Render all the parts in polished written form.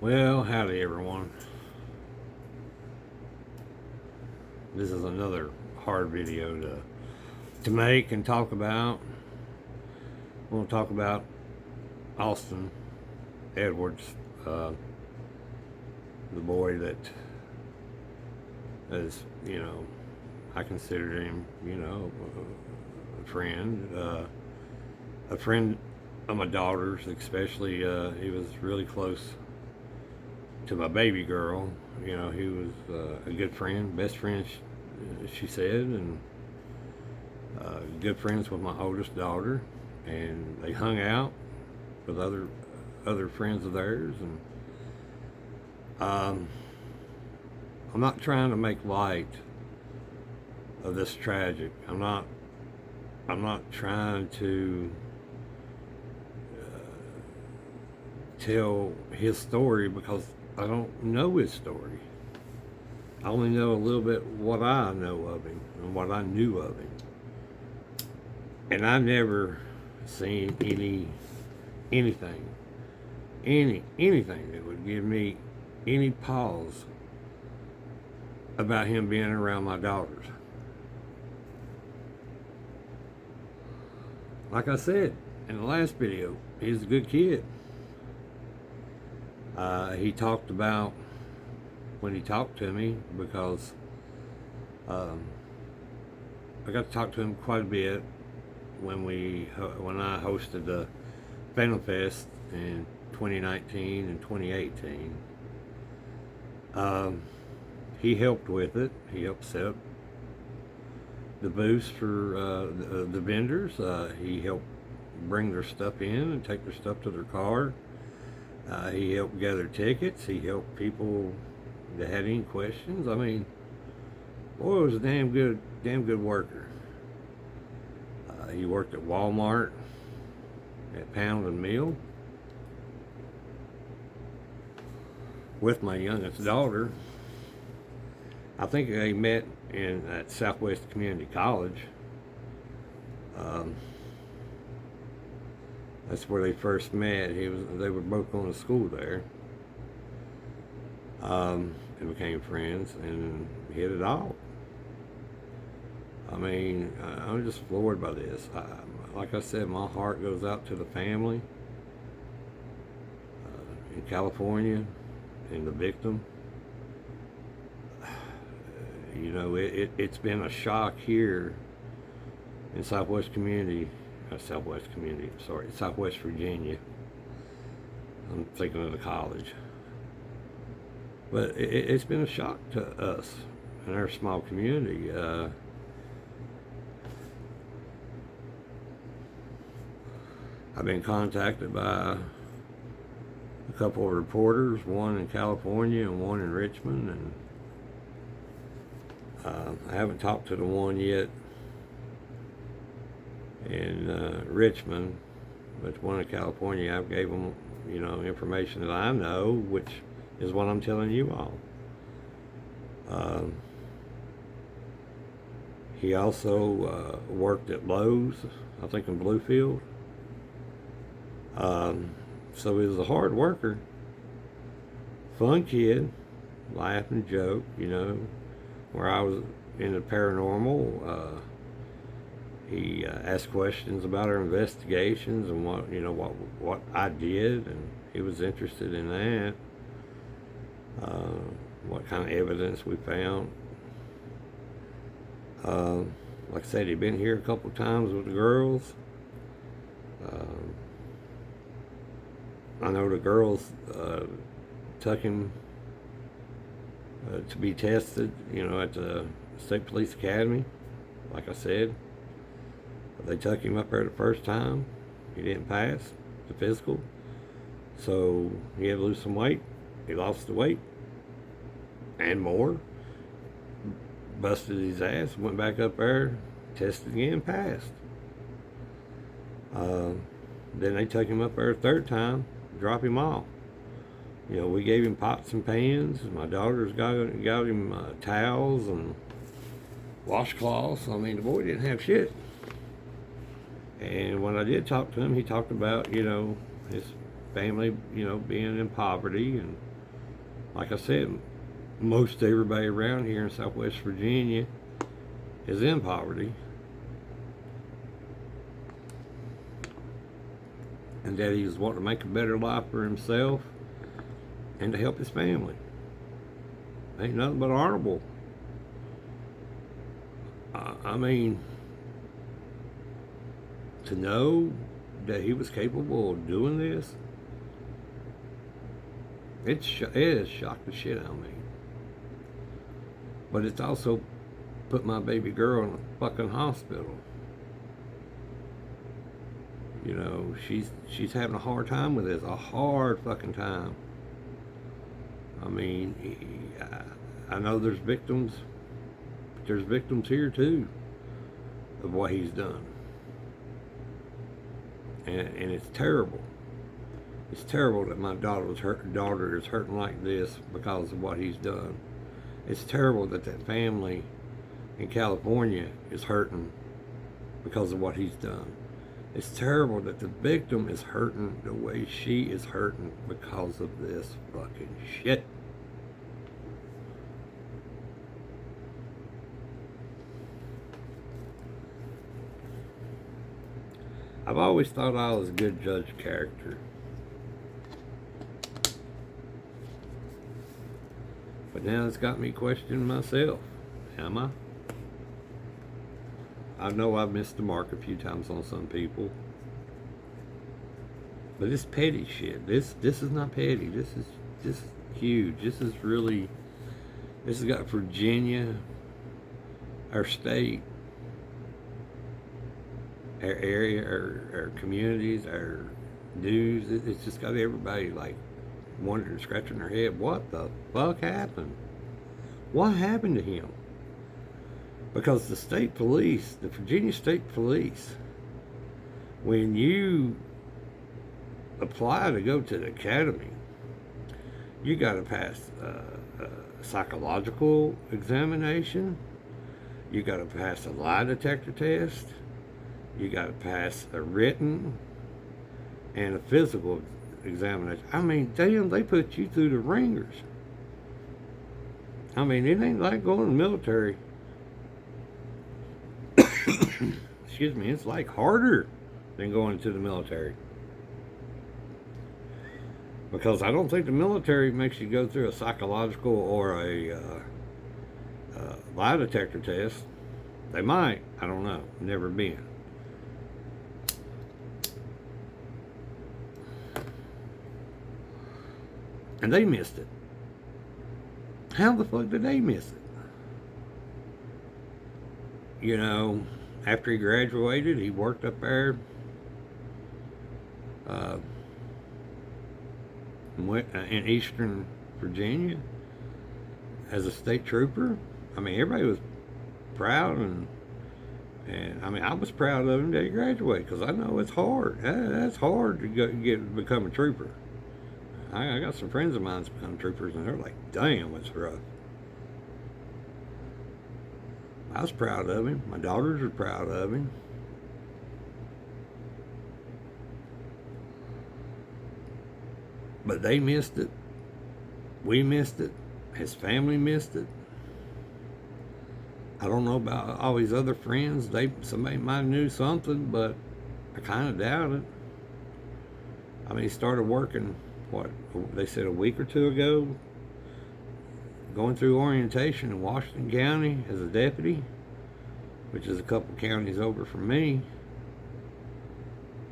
Well, howdy everyone. This is another hard video to make and talk about. We're going to talk about Austin Edwards, the boy that is, I consider him, a friend of my daughter's, especially. He was really close to my baby girl. He was a good friend, best friend, she said, and good friends with my oldest daughter, and they hung out with other friends of theirs. And I'm not trying to make light of this tragic. I'm not trying to tell his story, because I don't know his story. I only know a little bit what I know of him and what I knew of him. And I've never seen anything that would give me any pause about him being around my daughters. Like I said in the last video, he's a good kid. He talked about, when he talked to me, because I got to talk to him quite a bit when I hosted the Phantom Fest in 2019 and 2018. He helped with it. He helped set up the booths for the vendors. He helped bring their stuff in and take their stuff to their car. He helped gather tickets. He helped people that had any questions. I mean, boy, was a damn good worker. He worked at Walmart, at Pound and Mill, with my youngest daughter. I think they met at Southwest Community College. That's where they first met. They were both going to school there. And became friends and hit it off. I mean, I'm just floored by this. Like I said, my heart goes out to the family in California and the victim. It's been a shock here in Southwest Virginia. I'm thinking of the college. But it's been a shock to us in our small community. I've been contacted by a couple of reporters, one in California and one in Richmond, and I haven't talked to the one yet in Richmond, but one in California. I've gave them, information that I know, which is what I'm telling you all. He also worked at Lowe's, I think in Bluefield. So he was a hard worker, fun kid, laugh and joke. Where I was in the paranormal, he asked questions about our investigations and what I did, and he was interested in that. What kind of evidence we found. Like I said, he'd been here a couple times with the girls. I know the girls took him to be tested, at the State Police Academy. Like I said, they took him up there the first time. He didn't pass the physical, so he had to lose some weight. He lost the weight and more. Busted his ass, went back up there, tested again, passed. Then they took him up there a third time, drop him off. We gave him pots and pans. My daughter's got him towels and washcloths. I mean, the boy didn't have shit. And when I did talk to him, he talked about, his family, being in poverty, and Like I said, most everybody around here in Southwest Virginia is in poverty. And that he's wanting to make a better life for himself and to help his family. Ain't nothing but honorable. I mean, to know that he was capable of doing this, it has shocked the shit out of me. But it's also put my baby girl in a fucking hospital. You know, she's having a hard time with this, a hard fucking time. I mean, I know there's victims, but there's victims here too of what he's done. And it's terrible. It's terrible that my daughter is hurting like this because of what he's done. It's terrible that that family in California is hurting because of what he's done. It's terrible that the victim is hurting the way she is hurting because of this fucking shit. I've always thought I was a good judge of character. But now it's got me questioning myself. Am I? I know I've missed the mark a few times on some people. But it's petty shit. This is not petty. This is huge. This has got Virginia, our state, our area, our communities, our news. It's just got everybody like wondering, scratching their head, what the fuck happened? What happened to him? Because the state police, the Virginia State Police, when you apply to go to the academy, you got to pass a psychological examination, you got to pass a lie detector test, you got to pass a written and a physical examination. I mean, damn, they put you through the ringers. I mean, it ain't like going to the military. Excuse me, it's like harder than going to the military. Because I don't think the military makes you go through a psychological or a lie detector test. They might, I don't know, never been. And they missed it. How the fuck did they miss it? You know, after he graduated, he worked up there. In Eastern Virginia as a state trooper. I mean, everybody was proud, and I mean, I was proud of him that he graduated, because I know it's hard. That's hard to become a trooper. I got some friends of mine that's become troopers, and they're like, damn, it's rough. I was proud of him. My daughters were proud of him. But they missed it. We missed it. His family missed it. I don't know about all his other friends. Somebody might have knew something, but I kind of doubt it. I mean, he started working, what, they said a week or two ago, going through orientation in Washington County as a deputy, which is a couple counties over from me.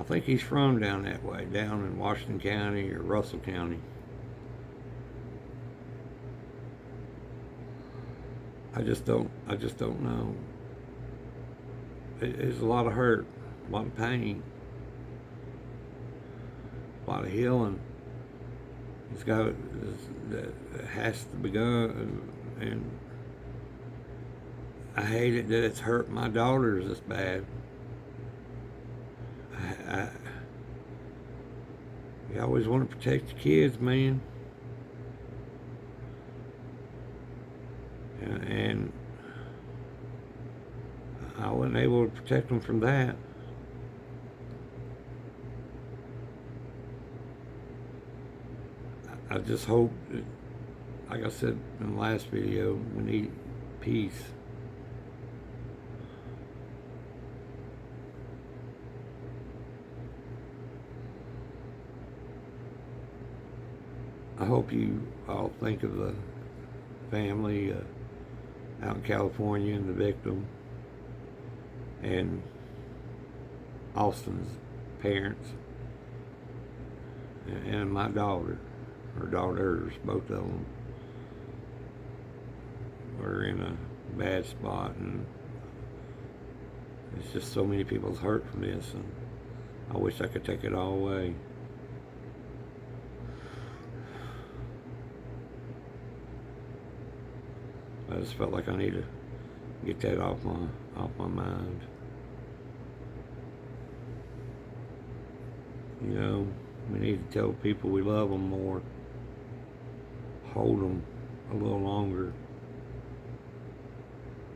I think he's from down that way, down in Washington County or Russell County. I just don't know. There's a lot of hurt, a lot of pain, a lot of healing. That has to be done, and I hate it that it's hurt my daughters this bad. You always want to protect the kids, man. And I wasn't able to protect them from that. I just hope that like I said in the last video, we need peace. I hope you all think of the family out in California and the victim, and Austin's parents, and my daughter, or daughters, both of them are in a bad spot, and it's just so many people's hurt from this, and I wish I could take it all away. I just felt like I need to get that off my mind. You know, we need to tell people we love them more. Hold them a little longer.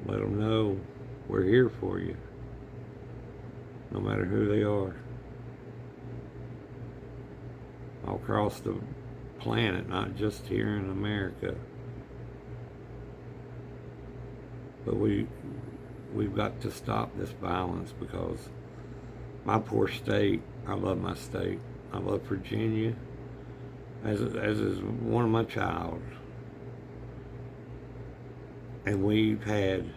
Let them know we're here for you, no matter who they are. All across the planet, not just here in America. But we've got to stop this violence, because my poor state, I love my state. I love Virginia, as is one of my child. And we've had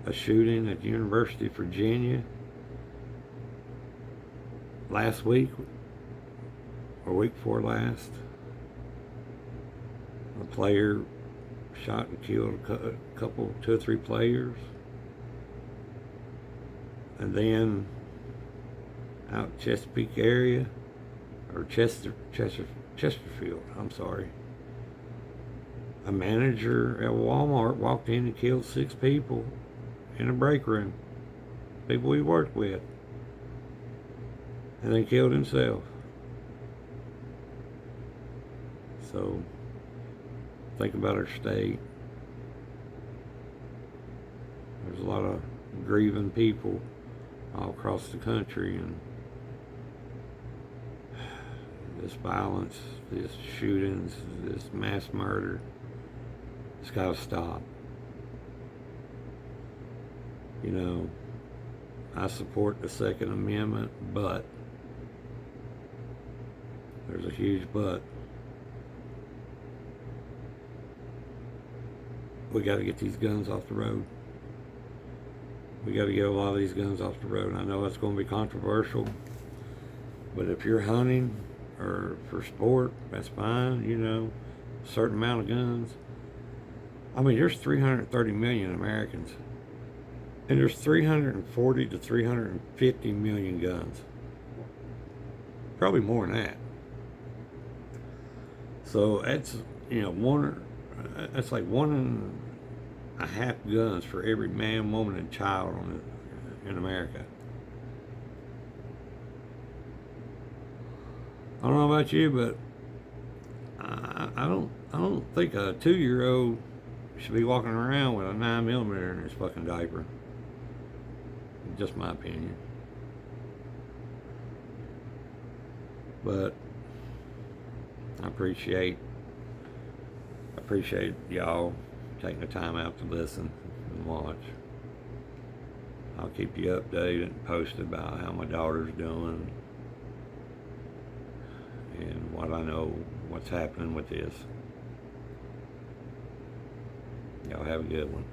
a shooting at the University of Virginia last week, or week before last. A player shot and killed a couple, 2 or 3 players. And then out Chesapeake area, or Chesterfield, I'm sorry. A manager at Walmart walked in and killed 6 people in a break room. People we worked with. And then killed himself. So, think about our state. There's a lot of grieving people all across the country, and this violence, these shootings, this mass murder, it's got to stop. You know, I support the Second Amendment, but there's a huge but. We got to get these guns off the road. We got to get a lot of these guns off the road. I know that's going to be controversial, but if you're hunting or for sport, that's fine. You know, a certain amount of guns. I mean, there's 330 million Americans, and there's 340 to 350 million guns. Probably more than that. So that's, you know, that's like 1.5 guns for every man, woman, and child in America. I don't know about you, but I don't think a 2-year-old should be walking around with a 9mm in his fucking diaper. Just my opinion. But I appreciate y'all taking the time out to listen and watch. I'll keep you updated and posted about how my daughter's doing and what I know, what's happening with this. Y'all have a good one.